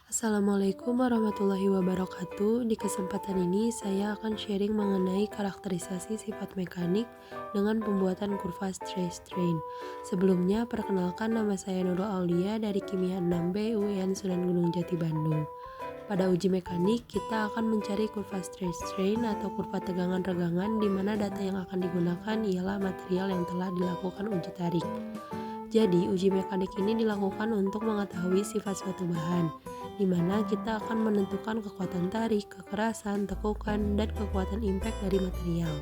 Assalamualaikum warahmatullahi wabarakatuh. Di kesempatan ini saya akan sharing mengenai karakterisasi sifat mekanik dengan pembuatan kurva stress strain. Sebelumnya, perkenalkan nama saya Nurul Aulia dari Kimia 6B UIN Sunan Gunung Jati Bandung. Pada uji mekanik, kita akan mencari kurva stress strain atau kurva tegangan-regangan di mana data yang akan digunakan ialah material yang telah dilakukan uji tarik. Jadi, uji mekanik ini dilakukan untuk mengetahui sifat suatu bahan, di mana kita akan menentukan kekuatan tarik, kekerasan, tekukan, dan kekuatan impact dari material.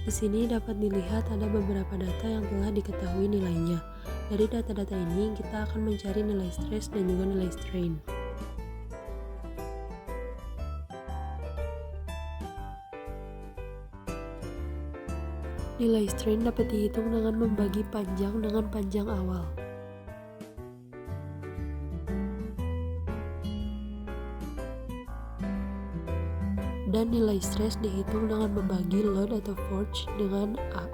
Di sini dapat dilihat ada beberapa data yang telah diketahui nilainya. Dari data-data ini, kita akan mencari nilai stress dan juga nilai strain. Nilai strain dapat dihitung dengan membagi panjang dengan panjang awal. Dan nilai stress dihitung dengan membagi load atau force dengan A.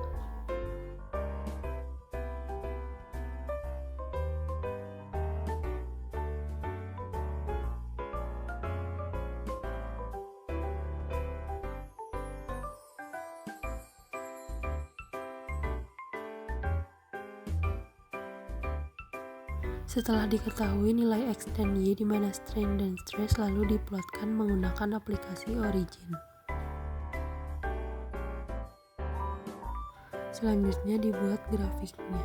Setelah diketahui nilai X dan Y di mana strain dan stress lalu diplotkan menggunakan aplikasi Origin. Selanjutnya dibuat grafiknya.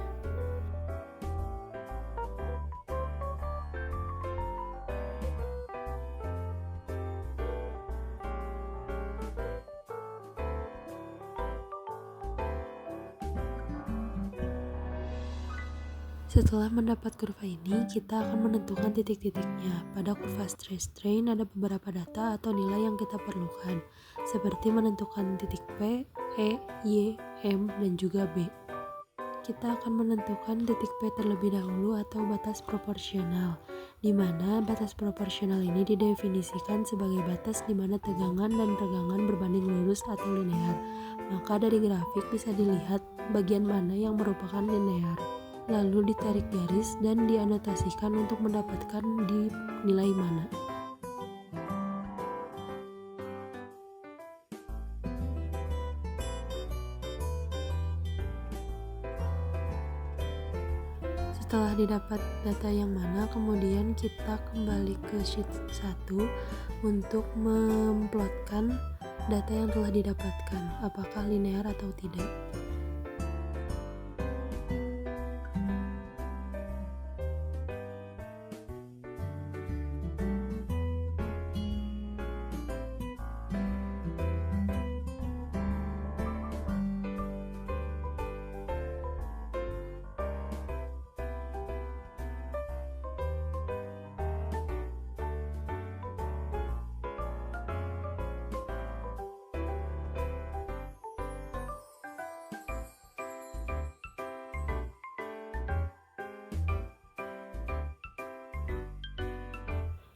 Setelah mendapat kurva ini, kita akan menentukan titik-titiknya. Pada kurva stress strain ada beberapa data atau nilai yang kita perlukan, seperti menentukan titik P, E, Y, M, dan juga B. Kita akan menentukan titik P terlebih dahulu atau batas proporsional, di mana batas proporsional ini didefinisikan sebagai batas di mana tegangan dan regangan berbanding lurus atau linear. Maka dari grafik bisa dilihat bagian mana yang merupakan linear. Lalu ditarik garis dan dianotasikan untuk mendapatkan di nilai mana. Setelah didapat data yang mana, kemudian kita kembali ke sheet 1 untuk memplotkan data yang telah didapatkan, apakah linear atau tidak.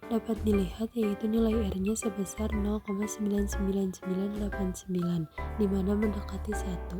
Dapat dilihat yaitu nilai R-nya sebesar 0,99989, di mana mendekati 1.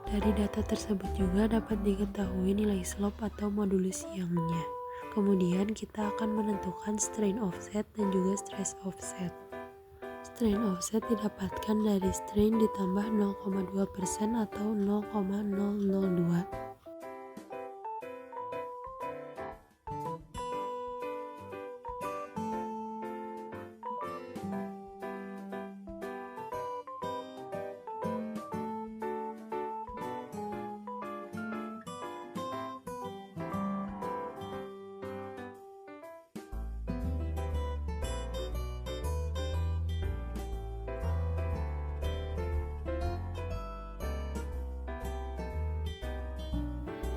Dari data tersebut juga dapat diketahui nilai slope atau modulus Young-nya. Kemudian kita akan menentukan strain offset dan juga stress offset. Strain offset didapatkan dari strain ditambah 0,2% atau 0,002.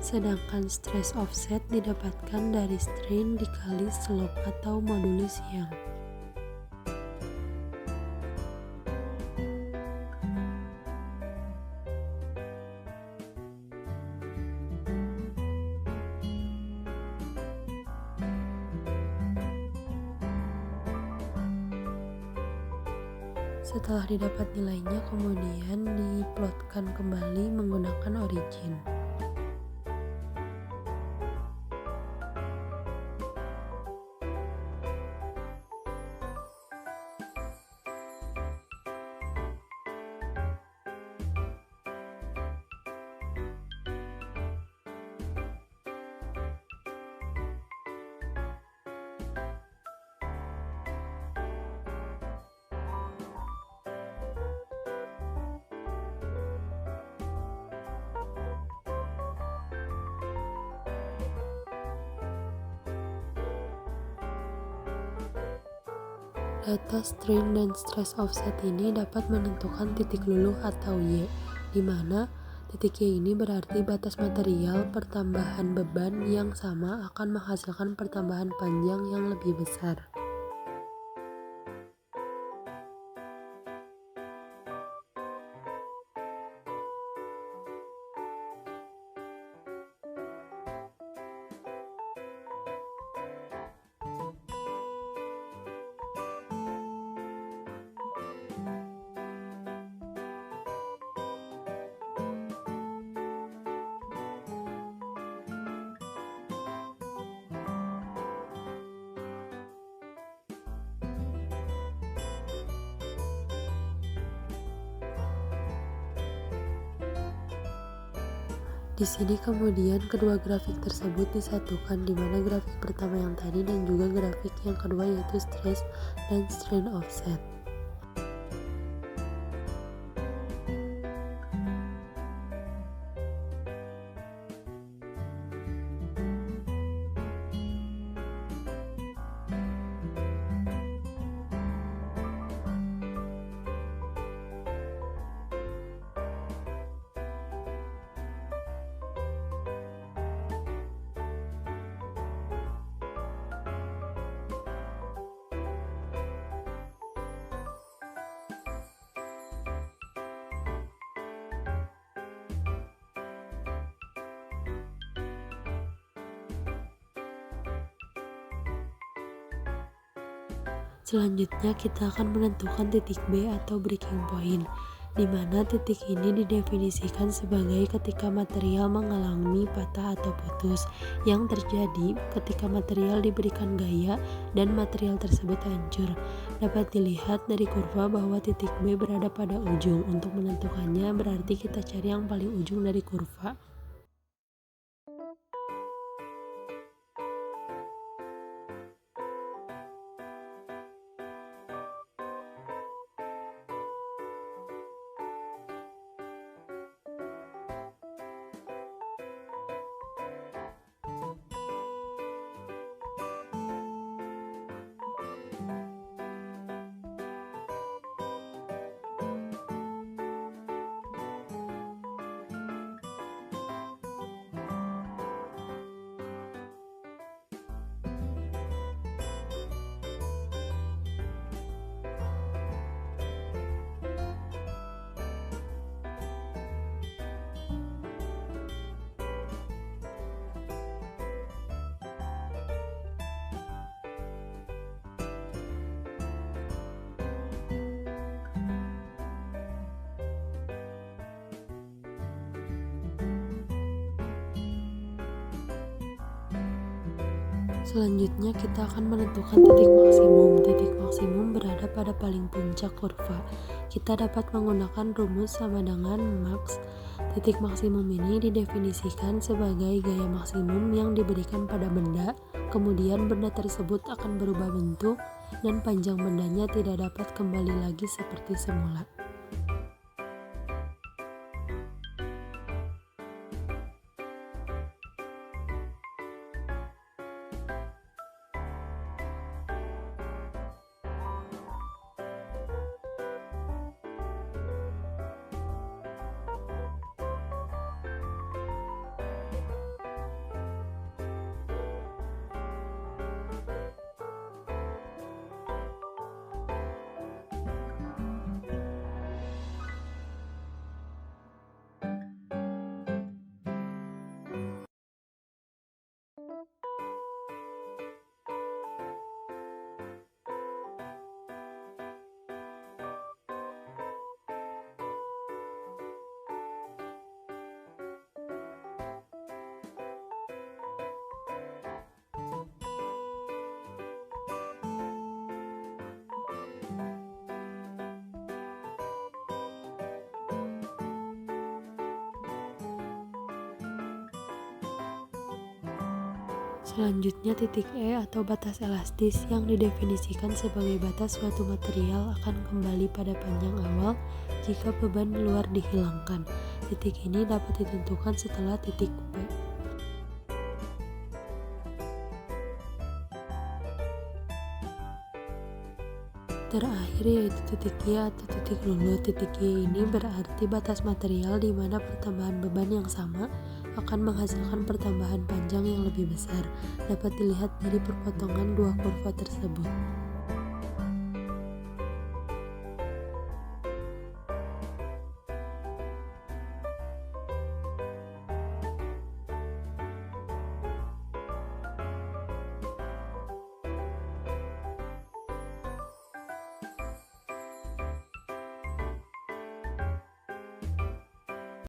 Sedangkan stress offset didapatkan dari strain dikali slope atau modulus Young. Setelah didapat nilainya, kemudian diplotkan kembali menggunakan origin. Data strain dan stress offset ini dapat menentukan titik luluh atau Y, di mana titik Y ini berarti batas material pertambahan beban yang sama akan menghasilkan pertambahan panjang yang lebih besar. Di sini kemudian kedua grafik tersebut disatukan, di mana grafik pertama yang tadi dan juga grafik yang kedua yaitu stress dan strain offset. Selanjutnya kita akan menentukan titik B atau breaking point, di mana titik ini didefinisikan sebagai ketika material mengalami patah atau putus, yang terjadi ketika material diberikan gaya dan material tersebut hancur. Dapat dilihat dari kurva bahwa titik B berada pada ujung. Untuk menentukannya berarti kita cari yang paling ujung dari kurva. Selanjutnya kita akan menentukan titik maksimum. Titik maksimum berada pada paling puncak kurva. Kita dapat menggunakan rumus sama dengan max. Titik maksimum ini didefinisikan sebagai gaya maksimum yang diberikan pada benda, kemudian benda tersebut akan berubah bentuk dan panjang bendanya tidak dapat kembali lagi seperti semula. Selanjutnya titik E atau batas elastis yang didefinisikan sebagai batas suatu material akan kembali pada panjang awal jika beban luar dihilangkan. Titik ini dapat ditentukan setelah titik P. Terakhir yaitu titik Y atau titik lulu. Titik Y ini berarti batas material di mana pertambahan beban yang sama akan menghasilkan pertambahan panjang yang lebih besar. Dapat dilihat dari perpotongan dua kurva tersebut.